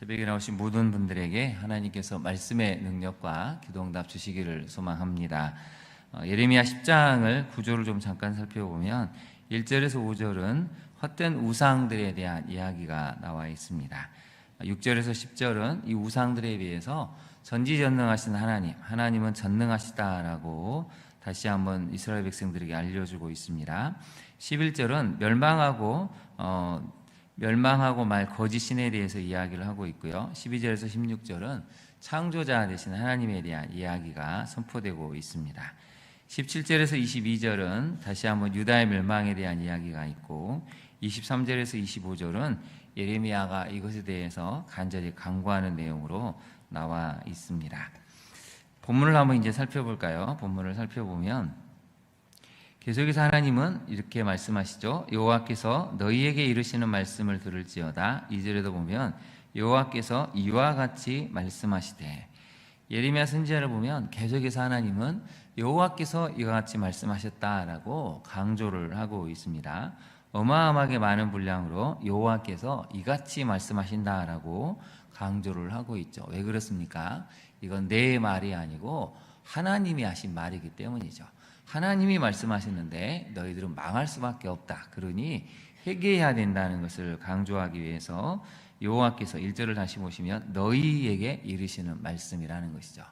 새벽에 나오신 모든 분들에게 하나님께서 말씀의 능력과 기도응답 주시기를 소망합니다. 예레미야 10장을 구조를 좀 잠깐 살펴보면 1절에서 5절은 헛된 우상들에 대한 이야기가 나와 있습니다. 6절에서 10절은 이 우상들에 비해서 전지전능하신 하나님은 전능하시다라고 다시 한번 이스라엘 백성들에게 알려주고 있습니다. 11절은 멸망하고 말 거짓 신에 대해서 이야기를 하고 있고요. 12절에서 16절은 창조자 되신 하나님에 대한 이야기가 선포되고 있습니다. 17절에서 22절은 다시 한번 유다의 멸망에 대한 이야기가 있고 23절에서 25절은 예레미야가 이것에 대해서 간절히 간구하는 내용으로 나와 있습니다. 본문을 한번 이제 살펴볼까요? 본문을 살펴보면 계속해서 하나님은 이렇게 말씀하시죠. 여호와께서 너희에게 이르시는 말씀을 들을지어다. 2절에도 보면 여호와께서 이와 같이 말씀하시되, 예레미야 선지자를 보면 계속해서 하나님은 여호와께서 이와 같이 말씀하셨다라고 강조를 하고 있습니다. 어마어마하게 많은 분량으로 여호와께서 이같이 말씀하신다라고 강조를 하고 있죠. 왜 그렇습니까? 이건 내 말이 아니고 하나님이 하신 말이기 때문이죠. 하나님이 말씀하셨는데 너희들은 망할 수밖에 없다. 그러니 회개해야 된다는 것을 강조하기 위해서 여호와께서 1절을 다시 보시면 너희에게 이르시는 말씀이라는 것이죠.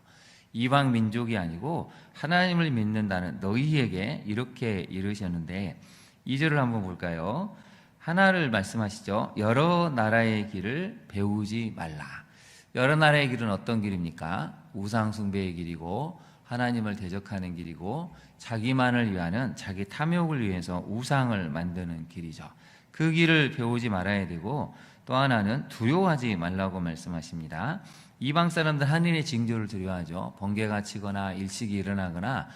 이방 민족이 아니고 하나님을 믿는다는 너희에게 이렇게 이르셨는데 2절을 한번 볼까요? 하나를 말씀하시죠. 여러 나라의 길을 배우지 말라. 여러 나라의 길은 어떤 길입니까? 우상 숭배의 길이고 하나님을 대적하는 길이고 자기만을 위하는 자기 탐욕을 위해서 우상을 만드는 길이죠. 그 길을 배우지 말아야 되고 또 하나는 두려워하지 말라고 말씀하십니다. 이방 사람들 하늘의 징조를 두려워하죠. 번개가 치거나 일식이 일어나거나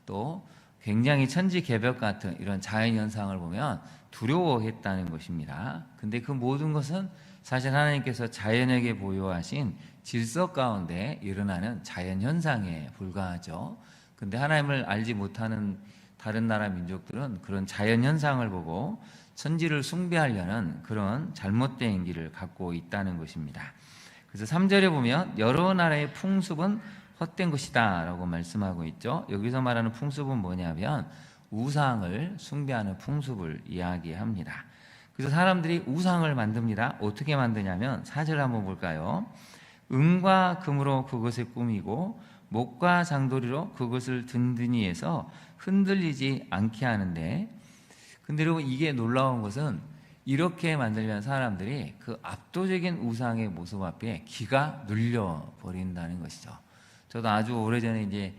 또 굉장히 천지개벽 같은 이런 자연현상을 보면 두려워했다는 것입니다. 근데 그 모든 것은 사실 하나님께서 자연에게 보여하신 질서 가운데 일어나는 자연현상에 불과하죠. 근데 하나님을 알지 못하는 다른 나라 민족들은 그런 자연현상을 보고 천지를 숭배하려는 그런 잘못된 길을 갖고 있다는 것입니다. 그래서 3절에 보면 여러 나라의 풍습은 헛된 것이다 라고 말씀하고 있죠. 여기서 말하는 풍습은 뭐냐면 우상을 숭배하는 풍습을 이야기합니다. 그래서 사람들이 우상을 만듭니다. 어떻게 만드냐면 4절 한번 볼까요? 은과 금으로 그것을 꾸미고 목과 장도리로 그것을 든든히 해서 흔들리지 않게 하는데, 근데 여러분 이게 놀라운 것은 이렇게 만들면 사람들이 그 압도적인 우상의 모습 앞에 기가 눌려 버린다는 것이죠. 저도 아주 오래전에 이제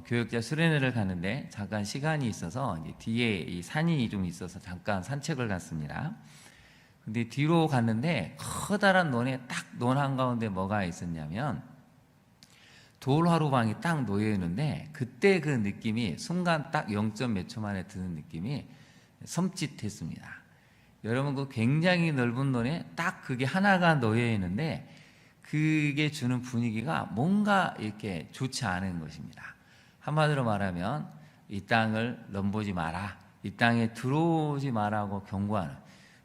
교역자 수련회를 가는데 잠깐 시간이 있어서 이제 뒤에 이 산이 좀 있어서 잠깐 산책을 갔습니다. 근데 뒤로 갔는데 커다란 논에 딱 논 한가운데 뭐가 있었냐면 돌화로방이 딱 놓여 있는데 그때 그 느낌이 순간 딱 0. 몇 초 만에 드는 느낌이 섬찟했습니다. 여러분 그 굉장히 넓은 논에 딱 그게 하나가 놓여 있는데 그게 주는 분위기가 뭔가 이렇게 좋지 않은 것입니다. 한마디로 말하면 이 땅을 넘보지 마라, 이 땅에 들어오지 마라고 경고하는.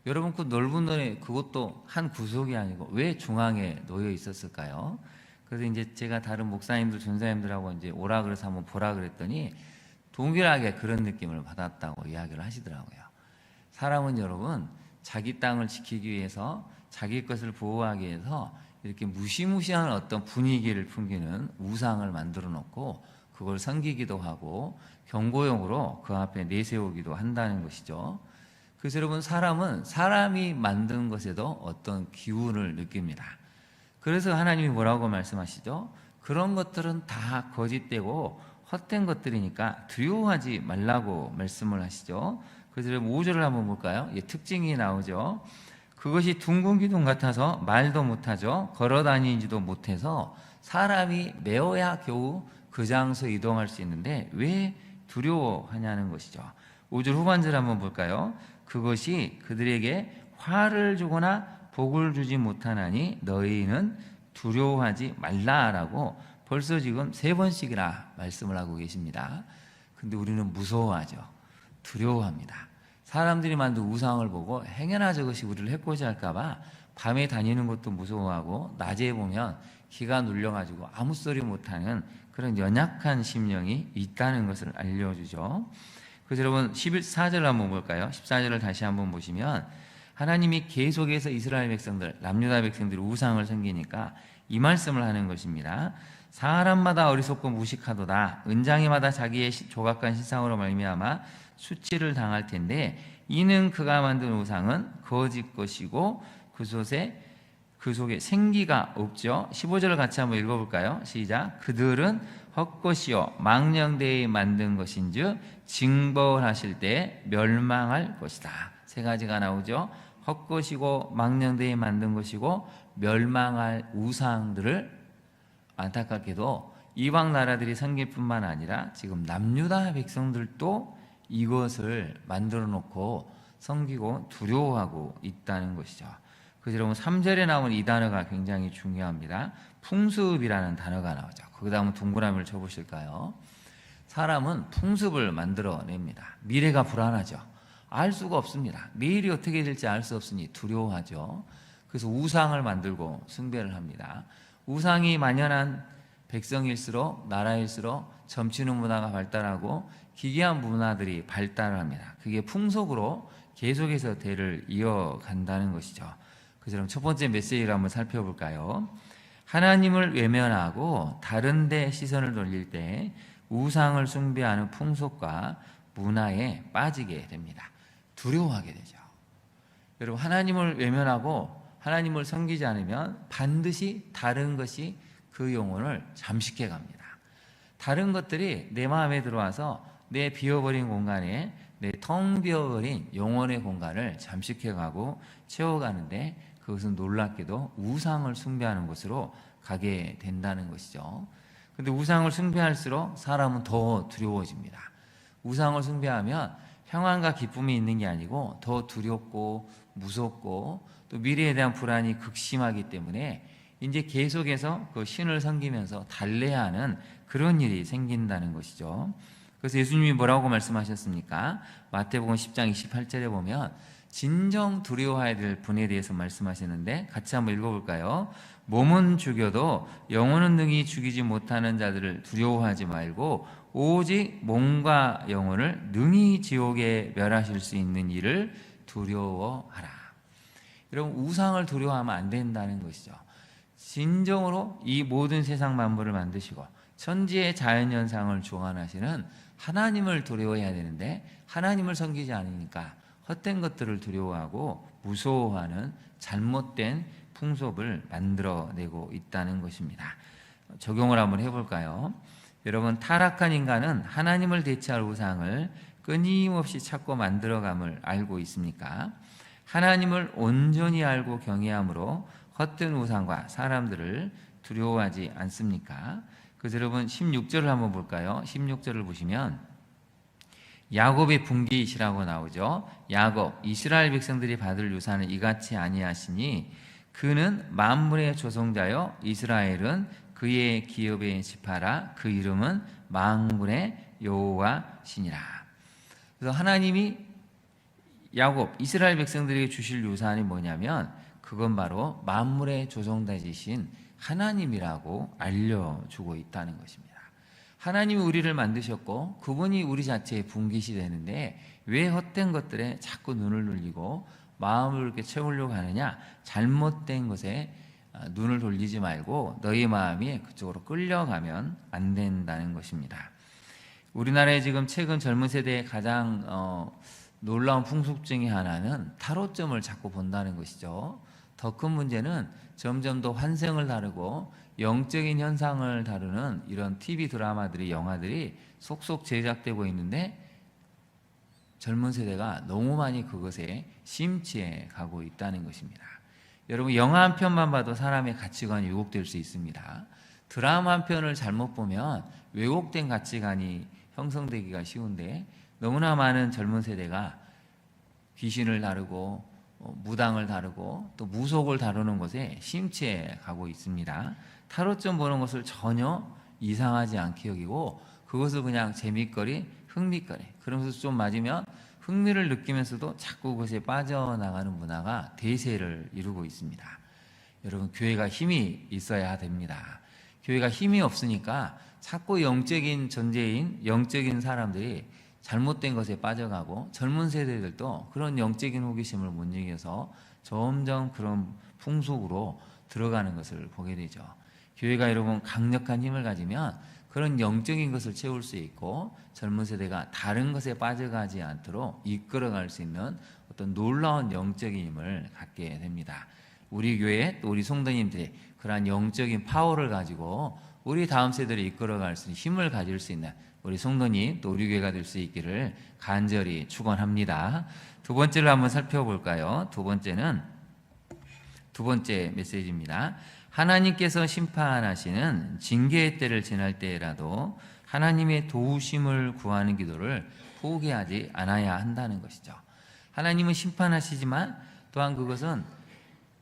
여러분 그 넓은 논에 그것도 한 구석이 아니고 왜 중앙에 놓여 있었을까요? 그래서 이제 제가 다른 목사님들, 전사님들하고 이제 오라 그래서 한번 보라 그랬더니 동일하게 그런 느낌을 받았다고 이야기를 하시더라고요. 사람은 여러분 자기 땅을 지키기 위해서 자기 것을 보호하기 위해서 이렇게 무시무시한 어떤 분위기를 풍기는 우상을 만들어 놓고 그걸 섬기기도 하고 경고용으로 그 앞에 내세우기도 한다는 것이죠. 그래서 여러분 사람은 사람이 만든 것에도 어떤 기운을 느낍니다. 그래서 하나님이 뭐라고 말씀하시죠? 그런 것들은 다 거짓되고 헛된 것들이니까 두려워하지 말라고 말씀을 하시죠. 그래서 5절을 한번 볼까요? 특징이 나오죠. 그것이 둥근 기둥 같아서 말도 못하죠. 걸어다니지도 못해서 사람이 메어야 겨우 그 장소에 이동할 수 있는데 왜 두려워하냐는 것이죠. 5절 후반절 한번 볼까요? 그것이 그들에게 화를 주거나 복을 주지 못하나니 너희는 두려워하지 말라라고 벌써 지금 3번씩이나 말씀을 하고 계십니다. 근데 우리는 무서워하죠. 두려워합니다. 사람들이 만든 우상을 보고 행여나 저것이 우리를 해코지 할까 봐 밤에 다니는 것도 무서워하고 낮에 보면 기가 눌려가지고 아무 소리 못하는 그런 연약한 심령이 있다는 것을 알려주죠. 그래서 여러분 14절 한번 볼까요? 14절을 다시 한번 보시면 하나님이 계속해서 이스라엘 백성들, 남유다 백성들이 우상을 섬기니까 이 말씀을 하는 것입니다. 사람마다 어리석고 무식하도다. 은장이마다 자기의 조각간 신상으로 말미암아 수치를 당할 텐데 이는 그가 만든 우상은 거짓 것이고 그 속에 생기가 없죠. 15절을 같이 한번 읽어볼까요? 시작. 그들은 헛것이요 망령되이 만든 것인즉 징벌하실 때 멸망할 것이다. 세 가지가 나오죠. 헛것이고 망령되이 만든 것이고 멸망할 우상들을 안타깝게도 이방 나라들이 섬길 뿐만 아니라 지금 남유다 백성들도 이것을 만들어 놓고 섬기고 두려워하고 있다는 것이죠. 그래서 여러분 3절에 나온 이 단어가 굉장히 중요합니다. 풍습이라는 단어가 나오죠. 거기다 한번 동그라미를 쳐보실까요? 사람은 풍습을 만들어냅니다. 미래가 불안하죠. 알 수가 없습니다. 내일이 어떻게 될지 알 수 없으니 두려워하죠. 그래서 우상을 만들고 숭배를 합니다. 우상이 만연한 백성일수록 나라일수록 점치는 문화가 발달하고 기괴한 문화들이 발달을 합니다. 그게 풍속으로 계속해서 대를 이어간다는 것이죠. 그래서 첫 번째 메시지를 한번 살펴볼까요? 하나님을 외면하고 다른 데 시선을 돌릴 때 우상을 숭배하는 풍속과 문화에 빠지게 됩니다. 두려워하게 되죠. 여러분 하나님을 외면하고 하나님을 섬기지 않으면 반드시 다른 것이 그 영혼을 잠식해 갑니다. 다른 것들이 내 마음에 들어와서 내 비어버린 공간에 내 텅 비어버린 영혼의 공간을 잠식해 가고 채워가는데 그것은 놀랍게도 우상을 숭배하는 것으로 가게 된다는 것이죠. 그런데 우상을 숭배할수록 사람은 더 두려워집니다. 우상을 숭배하면 평안과 기쁨이 있는 게 아니고 더 두렵고 무섭고 또 미래에 대한 불안이 극심하기 때문에 이제 계속해서 그 신을 섬기면서 달래야 하는 그런 일이 생긴다는 것이죠. 그래서 예수님이 뭐라고 말씀하셨습니까? 마태복음 10장 28절에 보면 진정 두려워해야 될 분에 대해서 말씀하시는데 같이 한번 읽어볼까요? 몸은 죽여도 영혼은 능히 죽이지 못하는 자들을 두려워하지 말고 오직 몸과 영혼을 능히 지옥에 멸하실 수 있는 이를 두려워하라. 여러분 우상을 두려워하면 안 된다는 것이죠. 진정으로 이 모든 세상 만물을 만드시고 천지의 자연현상을 주관하시는 하나님을 두려워해야 되는데 하나님을 섬기지 않으니까 헛된 것들을 두려워하고 무서워하는 잘못된 풍속을 만들어내고 있다는 것입니다. 적용을 한번 해볼까요? 여러분 타락한 인간은 하나님을 대체할 우상을 끊임없이 찾고 만들어감을 알고 있습니까? 하나님을 온전히 알고 경외함으로 헛된 우상과 사람들을 두려워하지 않습니까? 그래서 여러분 16절을 한번 볼까요? 16절을 보시면 야곱의 분깃이라고 나오죠. 야곱, 이스라엘 백성들이 받을 유산은 이같이 아니하시니 그는 만물의 조성자요 이스라엘은 그의 기업의 지파라 그 이름은 만군의 여호와시니라. 그래서 하나님이 야곱, 이스라엘 백성들에게 주실 유산이 뭐냐면 그건 바로 만물의 조성자이신 하나님이라고 알려주고 있다는 것입니다. 하나님이 우리를 만드셨고 그분이 우리 자체의 분깃이 되는데 왜 헛된 것들에 자꾸 눈을 돌리고 마음을 이렇게 채우려고 하느냐? 잘못된 것에 눈을 돌리지 말고 너희 마음이 그쪽으로 끌려가면 안 된다는 것입니다. 우리나라에 지금 최근 젊은 세대의 가장 놀라운 풍습 중에 하나는 타로점을 자꾸 본다는 것이죠. 더 큰 문제는 점점 더 환생을 다루고 영적인 현상을 다루는 이런 TV 드라마들이 영화들이 속속 제작되고 있는데 젊은 세대가 너무 많이 그것에 심취해 가고 있다는 것입니다. 여러분 영화 한 편만 봐도 사람의 가치관이 왜곡될 수 있습니다. 드라마 한 편을 잘못 보면 왜곡된 가치관이 형성되기가 쉬운데 너무나 많은 젊은 세대가 귀신을 다루고 무당을 다루고 또 무속을 다루는 것에 심취해 가고 있습니다. 타로점 보는 것을 전혀 이상하지 않게 여기고 그것을 그냥 재밌거리, 흥미거리 그러면서 좀 맞으면 흥미를 느끼면서도 자꾸 그것에 빠져나가는 문화가 대세를 이루고 있습니다. 여러분, 교회가 힘이 있어야 됩니다. 교회가 힘이 없으니까 자꾸 영적인 존재인 영적인 사람들이 잘못된 것에 빠져가고, 젊은 세대들도 그런 영적인 호기심을 못 이겨서 점점 그런 풍속으로 들어가는 것을 보게 되죠. 교회가 여러분 강력한 힘을 가지면 그런 영적인 것을 채울 수 있고, 젊은 세대가 다른 것에 빠져가지 않도록 이끌어갈 수 있는 어떤 놀라운 영적인 힘을 갖게 됩니다. 우리 교회 또 우리 성도님들이 그러한 영적인 파워를 가지고 우리 다음 세대를 이끌어갈 수 있는 힘을 가질 수 있는 우리 성도님 또 우리 교회가 될 수 있기를 간절히 축원합니다. 두 번째를 한번 살펴볼까요? 두 번째 메시지입니다. 하나님께서 심판하시는 징계의 때를 지날 때라도 하나님의 도우심을 구하는 기도를 포기하지 않아야 한다는 것이죠. 하나님은 심판하시지만 또한 그것은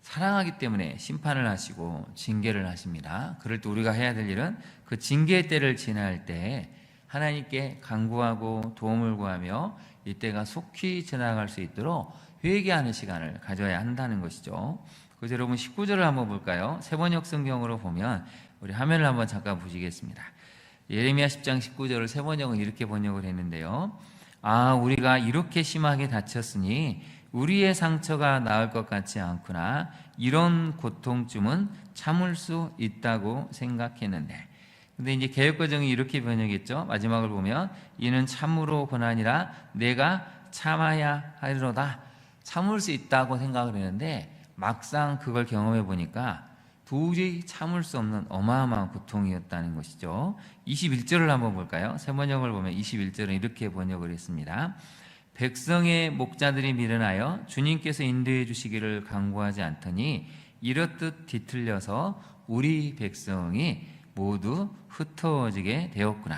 사랑하기 때문에 심판을 하시고 징계를 하십니다. 그럴 때 우리가 해야 될 일은 그 징계의 때를 지날 때 하나님께 간구하고 도움을 구하며 이때가 속히 지나갈 수 있도록 회개하는 시간을 가져야 한다는 것이죠. 그래서 여러분 19절을 한번 볼까요? 세번역 성경으로 보면, 우리 화면을 한번 잠깐 보시겠습니다. 예레미야 10장 19절을 세번역은 이렇게 번역을 했는데요. 우리가 이렇게 심하게 다쳤으니 우리의 상처가 나을 것 같지 않구나. 이런 고통쯤은 참을 수 있다고 생각했는데. 근데 이제 개역개정이 이렇게 번역했죠. 마지막을 보면 이는 참으로 고난이라 내가 참아야 하리로다. 참을 수 있다고 생각을 했는데 막상 그걸 경험해 보니까 도저히 참을 수 없는 어마어마한 고통이었다는 것이죠. 21절을 한번 볼까요? 새 번역을 보면 21절은 이렇게 번역을 했습니다. 백성의 목자들이 미련하여 주님께서 인도해 주시기를 간구하지 않더니 이렇듯 뒤틀려서 우리 백성이 모두 흩어지게 되었구나.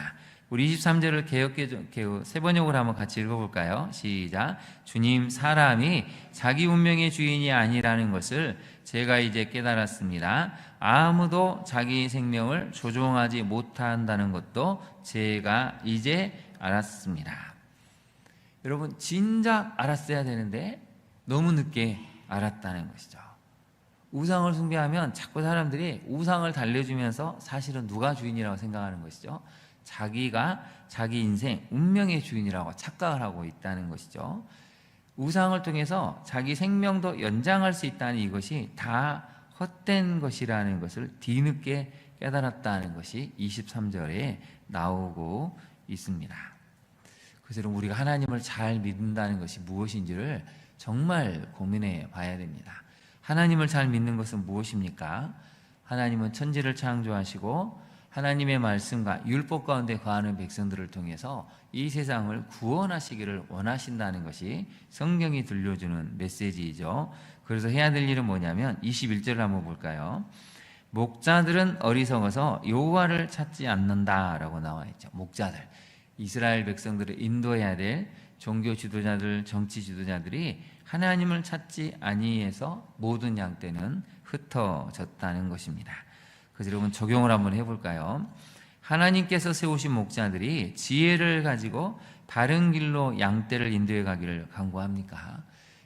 우리 23절을 새 번역으로 한번 같이 읽어볼까요? 시작. 주님, 사람이 자기 운명의 주인이 아니라는 것을 제가 이제 깨달았습니다. 아무도 자기 생명을 조종하지 못한다는 것도 제가 이제 알았습니다. 여러분, 진작 알았어야 되는데 너무 늦게 알았다는 것이죠. 우상을 숭배하면 자꾸 사람들이 우상을 달래주면서 사실은 누가 주인이라고 생각하는 것이죠. 자기가 자기 인생 운명의 주인이라고 착각을 하고 있다는 것이죠. 우상을 통해서 자기 생명도 연장할 수 있다는 이것이 다 헛된 것이라는 것을 뒤늦게 깨달았다는 것이 23절에 나오고 있습니다. 그래서 여러분, 우리가 하나님을 잘 믿는다는 것이 무엇인지를 정말 고민해 봐야 됩니다. 하나님을 잘 믿는 것은 무엇입니까? 하나님은 천지를 창조하시고 하나님의 말씀과 율법 가운데 거하는 백성들을 통해서 이 세상을 구원하시기를 원하신다는 것이 성경이 들려주는 메시지이죠. 그래서 해야 될 일은 뭐냐면 21절을 한번 볼까요? 목자들은 어리석어서 여호와를 찾지 않는다라고 나와 있죠. 목자들, 이스라엘 백성들을 인도해야 될 종교 지도자들, 정치 지도자들이 하나님을 찾지 아니해서 모든 양떼는 흩어졌다는 것입니다. 그래서 여러분 적용을 한번 해볼까요? 하나님께서 세우신 목자들이 지혜를 가지고 바른 길로 양떼를 인도해 가기를 간구합니까?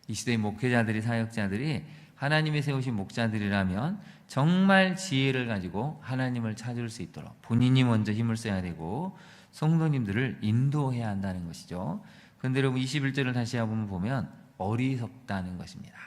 이 시대의 목회자들이, 사역자들이 하나님이 세우신 목자들이라면 정말 지혜를 가지고 하나님을 찾을 수 있도록 본인이 먼저 힘을 써야 되고 성도님들을 인도해야 한다는 것이죠. 그런데 여러분 21절을 다시 한번 보면 어리석다는 것입니다.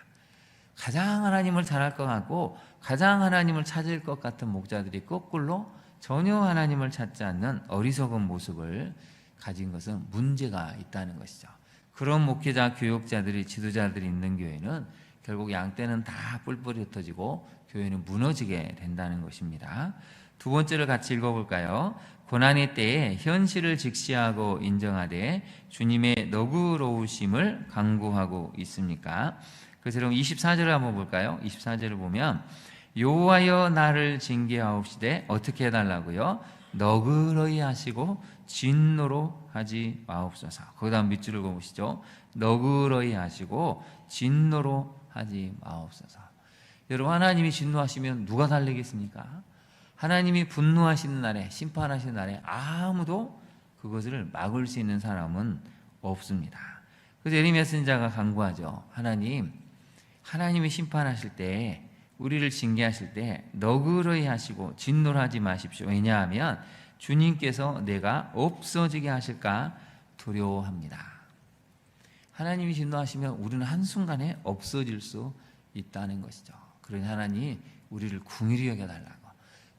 가장 하나님을 잘할 것 같고 가장 하나님을 찾을 것 같은 목자들이 거꾸로 전혀 하나님을 찾지 않는 어리석은 모습을 가진 것은 문제가 있다는 것이죠. 그런 목회자, 교육자들이, 지도자들이 있는 교회는 결국 양떼는 다 뿔뿔이 흩어지고 교회는 무너지게 된다는 것입니다. 두 번째를 같이 읽어볼까요? 고난의 때에 현실을 직시하고 인정하되 주님의 너그러우심을 간구하고 있습니까? 그래서 여러분 24절을 한번 볼까요? 24절을 보면 여호와여 나를 징계하옵시되 어떻게 해달라고요? 너그러이 하시고 진노로 하지 마옵소서. 거기다 밑줄을 그어보시죠. 너그러이 하시고 진노로 하지 마옵소서. 여러분, 하나님이 진노하시면 누가 달래겠습니까? 하나님이 분노하시는 날에, 심판하시는 날에 아무도 그것을 막을 수 있는 사람은 없습니다. 그래서 예레미야 선지자가 간구하죠. 하나님이 심판하실 때, 우리를 징계하실 때 너그러이 하시고 진노를 하지 마십시오. 왜냐하면 주님께서 내가 없어지게 하실까 두려워합니다. 하나님이 진노하시면 우리는 한순간에 없어질 수 있다는 것이죠. 그러니 하나님 우리를 긍휼히 여겨달라고.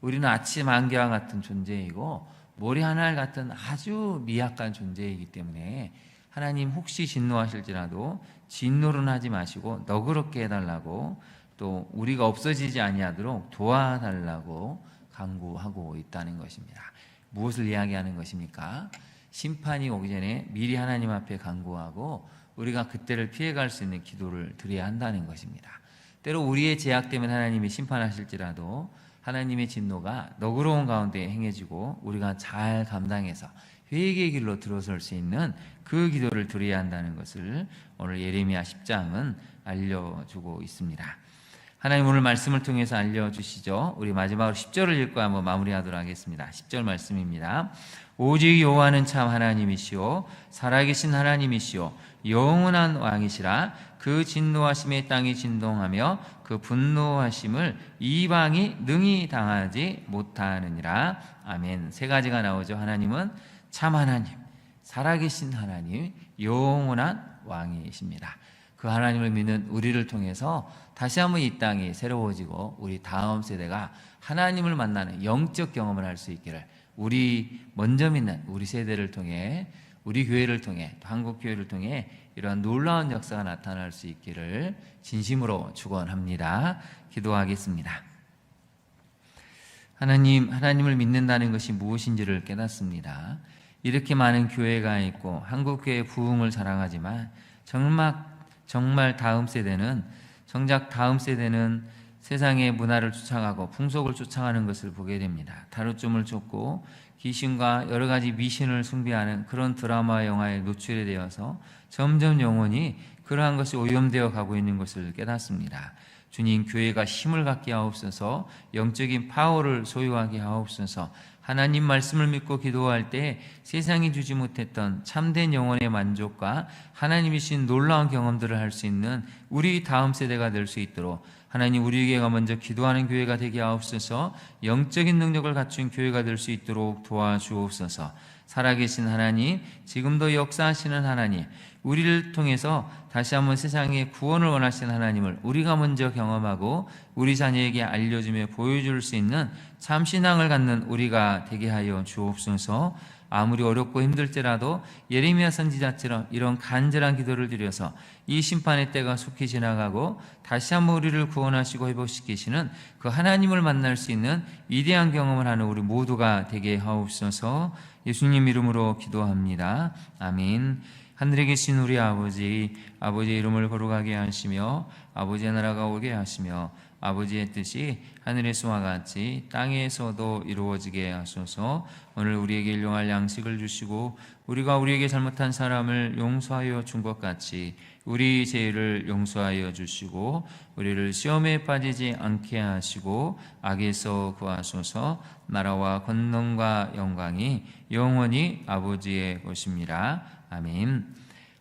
우리는 아침 안개와 같은 존재이고 모래 하늘 같은 아주 미약한 존재이기 때문에 하나님 혹시 진노하실지라도 진노는 하지 마시고 너그럽게 해달라고, 또 우리가 없어지지 아니하도록 도와달라고 간구하고 있다는 것입니다. 무엇을 이야기하는 것입니까? 심판이 오기 전에 미리 하나님 앞에 간구하고 우리가 그때를 피해갈 수 있는 기도를 드려야 한다는 것입니다. 때로 우리의 죄악 때문에 하나님이 심판하실지라도 하나님의 진노가 너그러운 가운데 행해지고 우리가 잘 감당해서 회개의 길로 들어설 수 있는 그 기도를 드려야 한다는 것을 오늘 예레미야 10장은 알려주고 있습니다. 하나님 오늘 말씀을 통해서 알려주시죠. 우리 마지막으로 10절을 읽고 한번 마무리하도록 하겠습니다. 10절 말씀입니다. 오직 여호와는 참 하나님이시오 살아계신 하나님이시오 영원한 왕이시라. 그 진노하심에 땅이 진동하며 그 분노하심을 이방이 능히 당하지 못하느니라. 아멘. 세 가지가 나오죠. 하나님은 참 하나님, 살아계신 하나님, 영원한 왕이십니다. 그 하나님을 믿는 우리를 통해서 다시 한번 이 땅이 새로워지고 우리 다음 세대가 하나님을 만나는 영적 경험을 할 수 있기를, 우리 먼저 믿는 우리 세대를 통해, 우리 교회를 통해, 또 한국 교회를 통해 이러한 놀라운 역사가 나타날 수 있기를 진심으로 축원합니다. 기도하겠습니다. 하나님을 믿는다는 것이 무엇인지를 깨닫습니다. 이렇게 많은 교회가 있고 한국 교회의 부흥을 자랑하지만 정말 정작 다음 세대는 세상의 문화를 쫓아가고 풍속을 쫓아가는 것을 보게 됩니다. 다루점을 쫓고 귀신과 여러 가지 미신을 숭배하는 그런 드라마 영화에 노출이 되어서 점점 영혼이 그러한 것이 오염되어 가고 있는 것을 깨닫습니다. 주님, 교회가 힘을 갖게 하옵소서, 영적인 파워를 소유하게 하옵소서. 하나님 말씀을 믿고 기도할 때 세상이 주지 못했던 참된 영혼의 만족과 하나님이 주신 놀라운 경험들을 할 수 있는 우리 다음 세대가 될 수 있도록 하나님, 우리에게가 먼저 기도하는 교회가 되게 하옵소서. 영적인 능력을 갖춘 교회가 될 수 있도록 도와주옵소서. 살아계신 하나님, 지금도 역사하시는 하나님, 우리를 통해서 다시 한번 세상에 구원을 원하시는 하나님을 우리가 먼저 경험하고 우리 자녀에게 알려주며 보여줄 수 있는 참 신앙을 갖는 우리가 되게 하여 주옵소서. 아무리 어렵고 힘들지라도 예레미야 선지자처럼 이런 간절한 기도를 드려서 이 심판의 때가 속히 지나가고 다시 한번 우리를 구원하시고 회복시키시는 그 하나님을 만날 수 있는 위대한 경험을 하는 우리 모두가 되게 하옵소서. 예수님 이름으로 기도합니다. 아멘. 하늘에 계신 우리 아버지의 이름을 거룩하게 하시며 아버지의 나라가 오게 하시며 아버지의 뜻이 하늘에서와 같이 땅에서도 이루어지게 하소서. 오늘 우리에게 일용할 양식을 주시고 우리가 우리에게 잘못한 사람을 용서하여 준 것 같이 우리 죄를 용서하여 주시고 우리를 시험에 빠지지 않게 하시고 악에서 구하소서. 나라와 권능과 영광이 영원히 아버지의 것입니다. 아멘.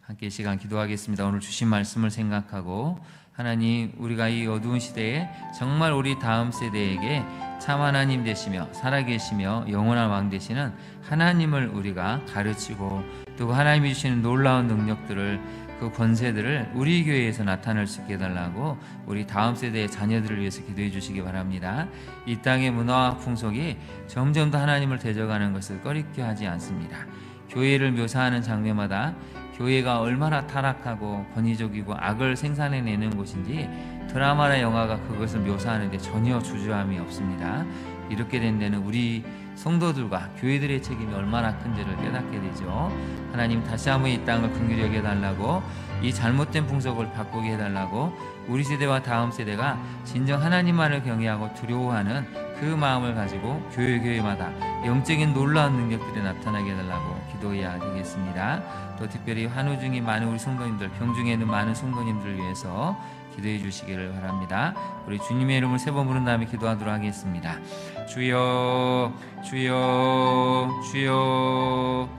함께 시간 기도하겠습니다. 오늘 주신 말씀을 생각하고 하나님, 우리가 이 어두운 시대에 정말 우리 다음 세대에게 참 하나님 되시며 살아계시며 영원한 왕 되시는 하나님을 우리가 가르치고 또 하나님이 주시는 놀라운 능력들을, 그 권세들을 우리 교회에서 나타낼 수 있게 해달라고 우리 다음 세대의 자녀들을 위해서 기도해 주시기 바랍니다. 이 땅의 문화와 풍속이 점점 더 하나님을 대적하는 것을 꺼리게 하지 않습니다. 교회를 묘사하는 장면마다 교회가 얼마나 타락하고 권위적이고 악을 생산해내는 곳인지 드라마나 영화가 그것을 묘사하는데 전혀 주저함이 없습니다. 이렇게 된 데는 우리 성도들과 교회들의 책임이 얼마나 큰지를 깨닫게 되죠. 하나님, 다시 한번 이 땅을 긍휼히 여겨달라고, 이 잘못된 풍속을 바꾸게 해달라고, 우리 세대와 다음 세대가 진정 하나님만을 경외하고 두려워하는 그 마음을 가지고 교회마다 영적인 놀라운 능력들이 나타나게 해달라고 기도해야 되겠습니다. 또 특별히 환우 중인 많은 우리 성도님들, 병중에 있는 많은 성도님들을 위해서 기도해 주시기를 바랍니다. 우리 주님의 이름을 세 번 부른 다음에 기도하도록 하겠습니다. 주여, 주여, 주여.